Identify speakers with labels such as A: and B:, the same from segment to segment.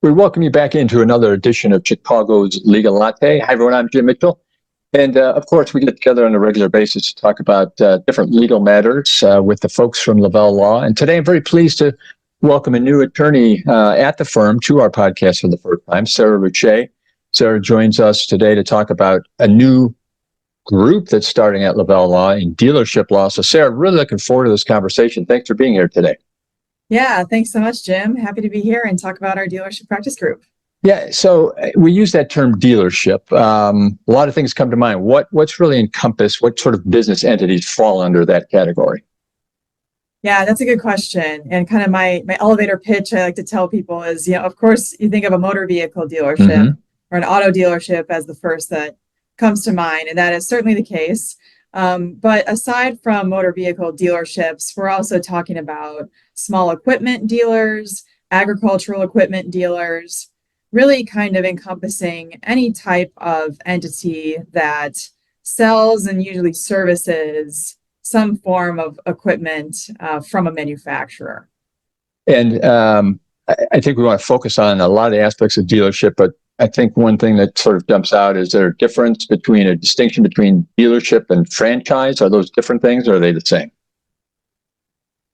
A: We welcome you back into another edition of Chicago's Legal Latte. Hi, everyone. I'm Jim Mitchell. And of course, we get together on a regular basis to talk about different legal matters with the folks from Lavelle Law. And today I'm very pleased to welcome a new attorney at the firm to our podcast for the first time, Sarah Ruche. Sarah joins us today to talk about a new group that's starting at Lavelle Law in dealership law. So, Sarah, really looking forward to this conversation. Thanks for being here today.
B: Yeah, thanks so much, Jim. Happy to be here and talk about our dealership practice group.
A: Yeah, so we use that term dealership. A lot of things come to mind. What's really encompassed? What sort of business entities fall under that category?
B: Yeah, that's a good question. And kind of my elevator pitch I like to tell people is, of course, you think of a motor vehicle dealership or an auto dealership as the first that comes to mind, and that is certainly the case. But aside from motor vehicle dealerships, we're also talking about small equipment dealers, agricultural equipment dealers, really kind of encompassing any type of entity that sells and usually services some form of equipment from a manufacturer.
A: And I think we want to focus on a lot of aspects of dealership, but I think one thing that sort of jumps out is there a distinction between dealership and franchise? Are those different things, or are they the same?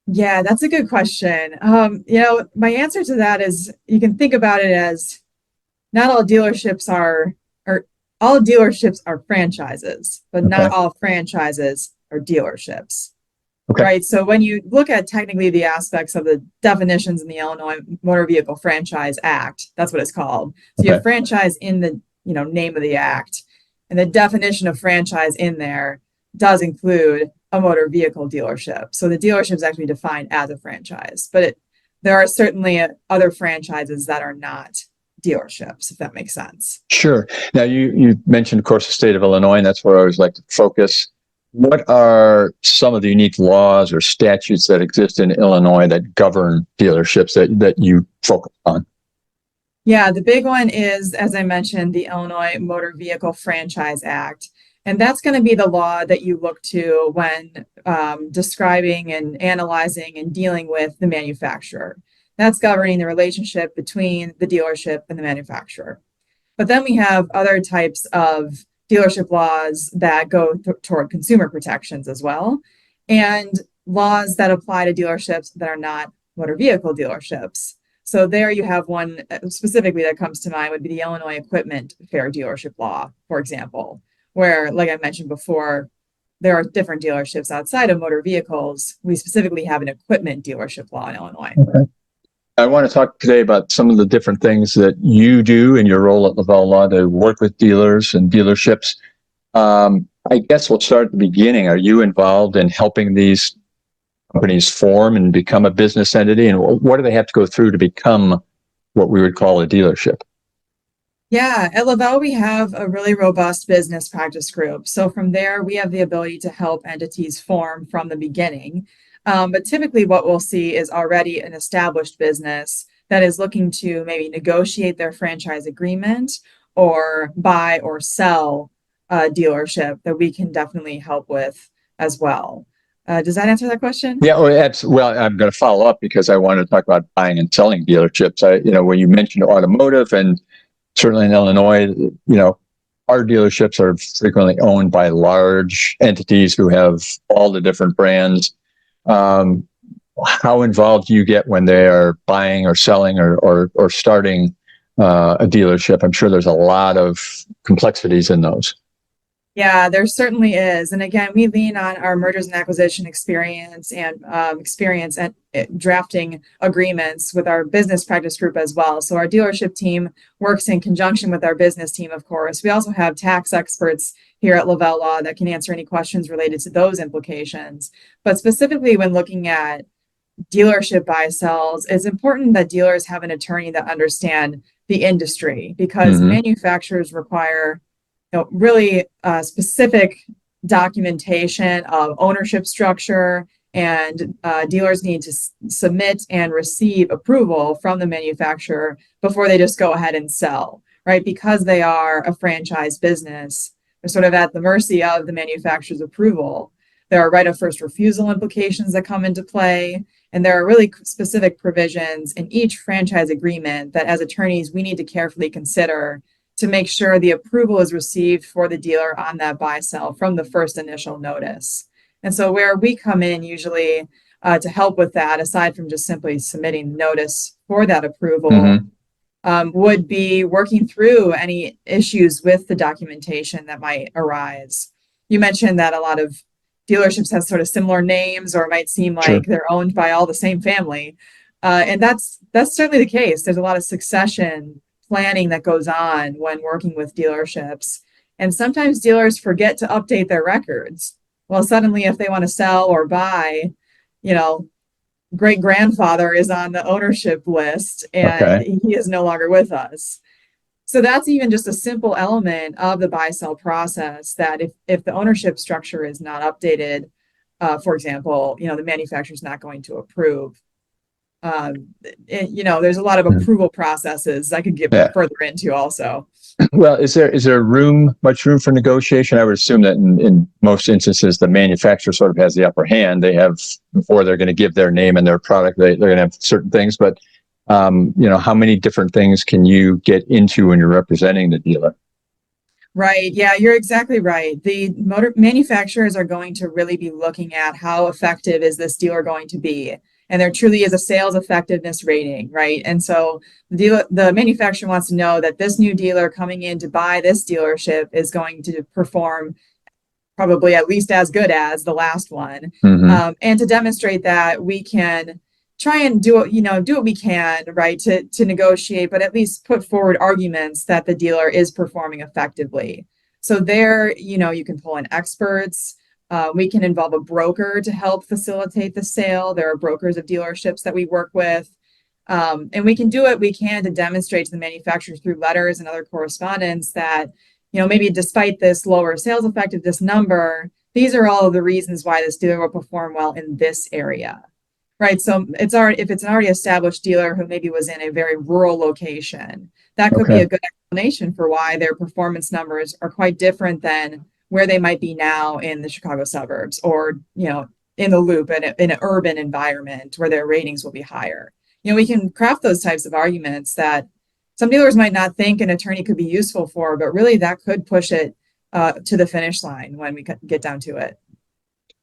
B: Yeah, that's a good question. My answer to that is you can think about it as not all dealerships are, or all dealerships are franchises, but not all franchises are dealerships.
A: Okay.
B: Right. So when you look at technically the aspects of the definitions in the Illinois Motor Vehicle Franchise Act, that's what it's called. So you have franchise in the name of the act, and the definition of franchise in there does include a motor vehicle dealership. So the dealership is actually defined as a franchise, but there are certainly other franchises that are not dealerships, if that makes sense.
A: Sure. Now you mentioned, of course, the state of Illinois, and that's where I always like to focus. What are some of the unique laws or statutes that exist in Illinois that govern dealerships that you focus on?
B: Yeah, the big one is, as I mentioned, the Illinois Motor Vehicle Franchise Act. And that's going to be the law that you look to when describing and analyzing and dealing with the manufacturer. That's governing the relationship between the dealership and the manufacturer. But then we have other types of dealership laws that go toward consumer protections as well, and laws that apply to dealerships that are not motor vehicle dealerships. So there you have one specifically that comes to mind would be the Illinois Equipment Fair Dealership Law, for example, where, like I mentioned before, there are different dealerships outside of motor vehicles. We specifically have an equipment dealership law in Illinois.
A: Okay. I want to talk today about some of the different things that you do in your role at Lavelle Law to work with dealers and dealerships. I guess we'll start at the beginning. Are you involved in helping these companies form and become a business entity? And what do they have to go through to become what we would call a dealership?
B: Yeah, at Lavelle, we have a really robust business practice group. So from there, we have the ability to help entities form from the beginning. But typically what we'll see is already an established business that is looking to maybe negotiate their franchise agreement or buy or sell a dealership that we can definitely help with as well. Does that answer that question?
A: Yeah, well, I'm going to follow up because I wanted to talk about buying and selling dealerships. When you mentioned automotive, and certainly in Illinois, our dealerships are frequently owned by large entities who have all the different brands. How involved do you get when they are buying or selling or starting a dealership? I'm sure there's a lot of complexities in those.
B: Yeah, there certainly is. And again, we lean on our mergers and acquisition experience and experience at drafting agreements with our business practice group as well. So our dealership team works in conjunction with our business team, of course. We also have tax experts here at Lavelle Law that can answer any questions related to those implications. But specifically when looking at dealership buy-sells, it's important that dealers have an attorney that understand the industry, because manufacturers require really specific documentation of ownership structure, and dealers need to submit and receive approval from the manufacturer before they just go ahead and sell, right? Because they are a franchise business, they're sort of at the mercy of the manufacturer's approval. There are right of first refusal implications that come into play. And there are really specific provisions in each franchise agreement that as attorneys, we need to carefully consider to make sure the approval is received for the dealer on that buy sell from the first initial notice. And so where we come in usually to help with that, aside from just simply submitting notice for that approval, would be working through any issues with the documentation that might arise. You mentioned that a lot of dealerships have sort of similar names, or it might seem like they're owned by all the same family. And that's certainly the case. There's a lot of succession planning that goes on when working with dealerships. And sometimes dealers forget to update their records. Well, suddenly if they want to sell or buy, you know, great grandfather is on the ownership list and he is no longer with us. So that's even just a simple element of the buy sell process, that if the ownership structure is not updated, for example, you know, the manufacturer is not going to approve. You know, there's a lot of approval processes I could get further into also.
A: Well, is there much room for negotiation? I would assume that in most instances, the manufacturer sort of has the upper hand. They have, before they're going to give their name and their product, they're going to have certain things. But, you know, how many different things can you get into when you're representing the dealer?
B: Right. Yeah, you're exactly right. The motor manufacturers are going to really be looking at how effective is this dealer going to be. And there truly is a sales effectiveness rating, right? And so the manufacturer wants to know that this new dealer coming in to buy this dealership is going to perform probably at least as good as the last one. And to demonstrate that, we can try and do what we can, right, to negotiate, but at least put forward arguments that the dealer is performing effectively. So there, you know, you can pull in experts. We can involve a broker to help facilitate the sale. There are brokers of dealerships that we work with. And we can do what we can to demonstrate to the manufacturer through letters and other correspondence that, you know, maybe despite this lower sales effectiveness number, these are all of the reasons why this dealer will perform well in this area. Right. So if it's an already established dealer who maybe was in a very rural location, that could be a good explanation for why their performance numbers are quite different than where they might be now in the Chicago suburbs, or, you know, in the loop in an urban environment where their ratings will be higher. You know, we can craft those types of arguments that some dealers might not think an attorney could be useful for, but really that could push it to the finish line when we get down to it.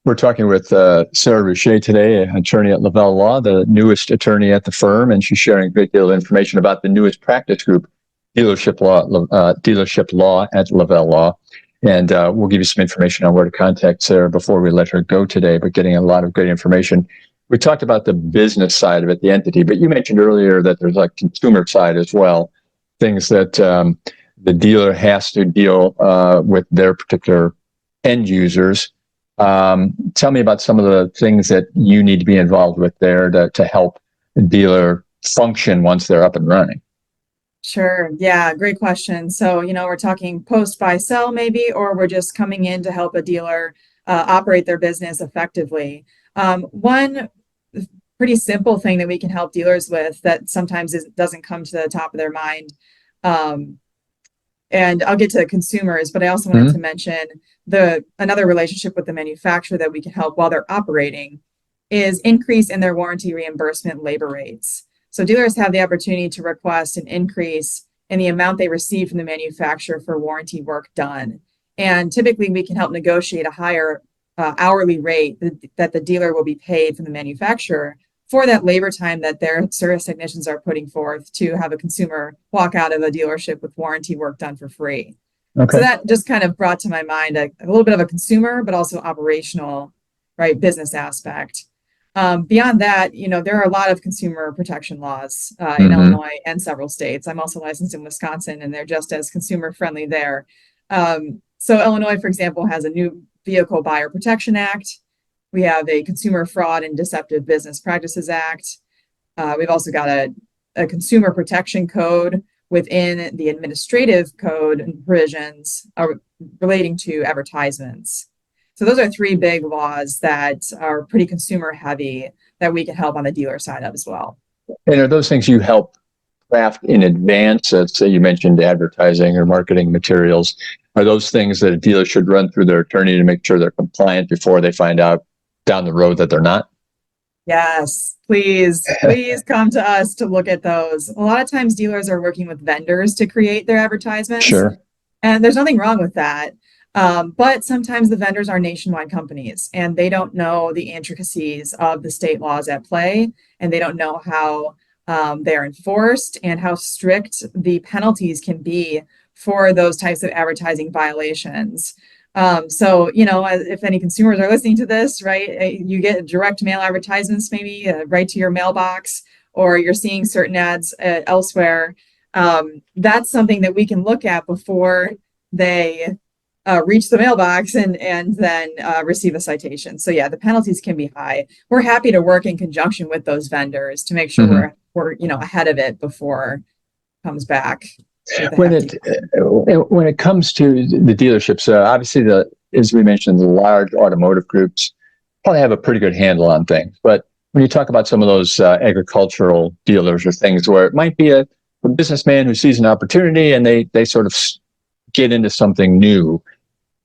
A: We're talking with Sarah Ruchet today, an attorney at Lavelle Law, the newest attorney at the firm, and she's sharing a great deal of information about the newest practice group, Dealership Law at Lavelle Law. And we'll give you some information on where to contact Sarah before we let her go today, but getting a lot of great information. We talked about the business side of it, the entity, but you mentioned earlier that there's a consumer side as well, things that the dealer has to deal with their particular end users. Tell me about some of the things that you need to be involved with there to help the dealer function once they're up and running.
B: Sure. Yeah, great question. So, you know, we're talking post buy sell maybe, or we're just coming in to help a dealer operate their business effectively. One pretty simple thing that we can help dealers with that sometimes doesn't come to the top of their mind. And I'll get to consumers, but I also wanted to mention another relationship with the manufacturer that we can help while they're operating is increase in their warranty reimbursement labor rates. So dealers have the opportunity to request an increase in the amount they receive from the manufacturer for warranty work done. And typically we can help negotiate a higher hourly rate that the dealer will be paid from the manufacturer for that labor time that their service technicians are putting forth to have a consumer walk out of a dealership with warranty work done for free. So that just kind of brought to my mind a little bit of a consumer, but also operational, right, business aspect. Beyond that, you know, there are a lot of consumer protection laws in Illinois and several states. I'm also licensed in Wisconsin, and they're just as consumer friendly there. So Illinois, for example, has a new Vehicle Buyer Protection Act. We have a Consumer Fraud and Deceptive Business Practices Act. We've also got a Consumer Protection Code within the administrative code and provisions relating to advertisements. So those are three big laws that are pretty consumer heavy that we can help on the dealer side of as well.
A: And are those things you help craft in advance? Say you mentioned advertising or marketing materials. Are those things that a dealer should run through their attorney to make sure they're compliant before they find out down the road that they're not?
B: Yes, please, please come to us to look at those. A lot of times dealers are working with vendors to create their advertisements,
A: Sure.
B: and there's nothing wrong with that. But sometimes the vendors are nationwide companies and they don't know the intricacies of the state laws at play, and they don't know how they're enforced and how strict the penalties can be for those types of advertising violations. So, if any consumers are listening to this, right, you get direct mail advertisements, maybe right to your mailbox, or you're seeing certain ads elsewhere. That's something that we can look at before they reach the mailbox and then receive a citation. So yeah, the penalties can be high. We're happy to work in conjunction with those vendors to make sure we're ahead of it before it comes back.
A: When it comes to the dealerships, obviously as we mentioned, the large automotive groups probably have a pretty good handle on things. But when you talk about some of those agricultural dealers or things where it might be a businessman who sees an opportunity and they sort of get into something new,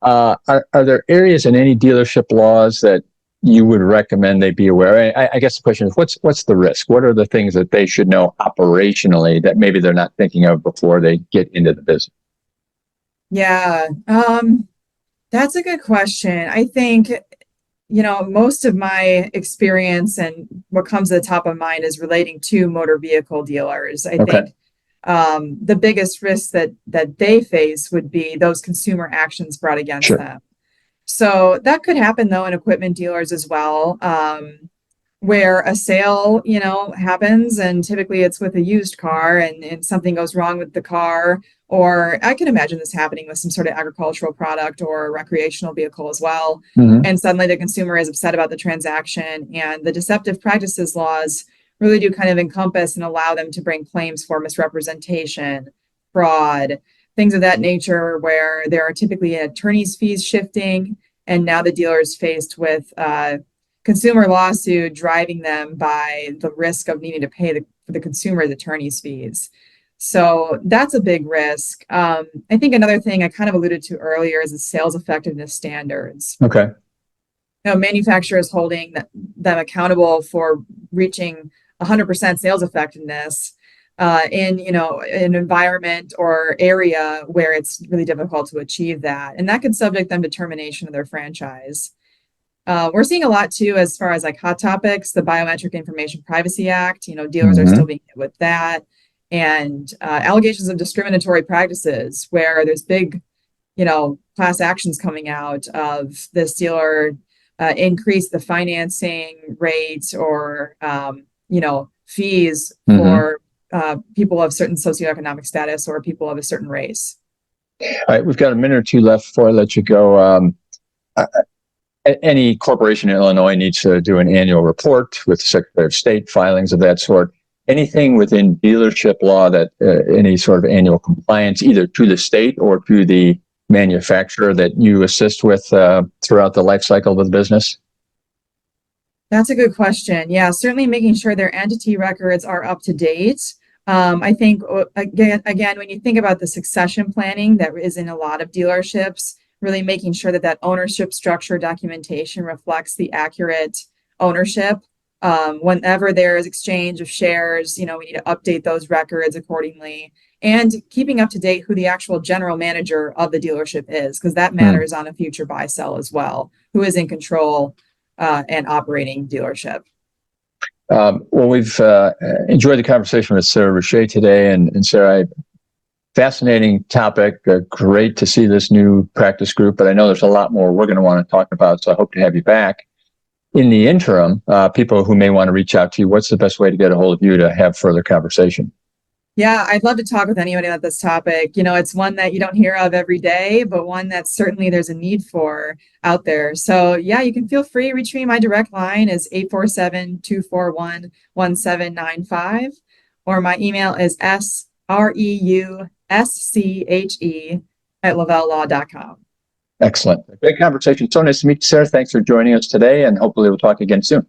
A: are there areas in any dealership laws that you would recommend they be aware? I guess the question is, what's the risk? What are the things that they should know operationally that maybe they're not thinking of before they get into the business?
B: Yeah, that's a good question. I think, most of my experience and what comes to the top of mind is relating to motor vehicle dealers. I think the biggest risk that they face would be those consumer actions brought against them. So that could happen though in equipment dealers as well, where a sale, happens, and typically it's with a used car and something goes wrong with the car. Or I can imagine this happening with some sort of agricultural product or recreational vehicle as well. And suddenly the consumer is upset about the transaction, and the deceptive practices laws really do kind of encompass and allow them to bring claims for misrepresentation, fraud, things of that nature, where there are typically attorney's fees shifting, and now the dealer is faced with consumer lawsuit driving them by the risk of needing to pay for the consumer's attorney's fees. So that's a big risk. I think another thing I kind of alluded to earlier is the sales effectiveness standards.
A: Okay.
B: Manufacturers holding them accountable for reaching 100% sales effectiveness in an environment or area where it's really difficult to achieve that, and that could subject them to termination of their franchise. We're seeing a lot too as far as like hot topics, the Biometric Information Privacy Act. Dealers are still being hit with that, and allegations of discriminatory practices where there's big class actions coming out of this dealer increase the financing rates or fees for people of certain socioeconomic status or people of a certain race.
A: All right, we've got a minute or two left before I let you go. Any corporation in Illinois needs to do an annual report with the Secretary of State, filings of that sort. Anything within dealership law that any sort of annual compliance, either to the state or to the manufacturer, that you assist with throughout the life cycle of the business?
B: That's a good question. Yeah, certainly making sure their entity records are up to date. I think, again, when you think about the succession planning that is in a lot of dealerships, really making sure that ownership structure documentation reflects the accurate ownership. Whenever there is exchange of shares, we need to update those records accordingly, and keeping up to date who the actual general manager of the dealership is, because that matters on a future buy sell as well, who is in control and operating dealership.
A: Well, we've enjoyed the conversation with Sarah Richey today, and Sarah, fascinating topic. Great to see this new practice group, but I know there's a lot more we're going to want to talk about, so I hope to have you back. In the interim, people who may want to reach out to you, what's the best way to get a hold of you to have further conversation?
B: Yeah, I'd love to talk with anybody about this topic. It's one that you don't hear of every day, but one that certainly there's a need for out there. So yeah, you can feel free to reach me. My direct line is 847-241-1795, or my email is SREUSCHE@lavellelaw.com.
A: Excellent. Great conversation. So nice to meet you, Sarah. Thanks for joining us today, and hopefully we'll talk again soon.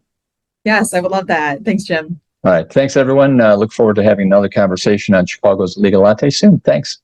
B: Yes, I would love that. Thanks, Jim.
A: All right. Thanks, everyone. Look forward to having another conversation on Chicago's Legal Latte soon. Thanks.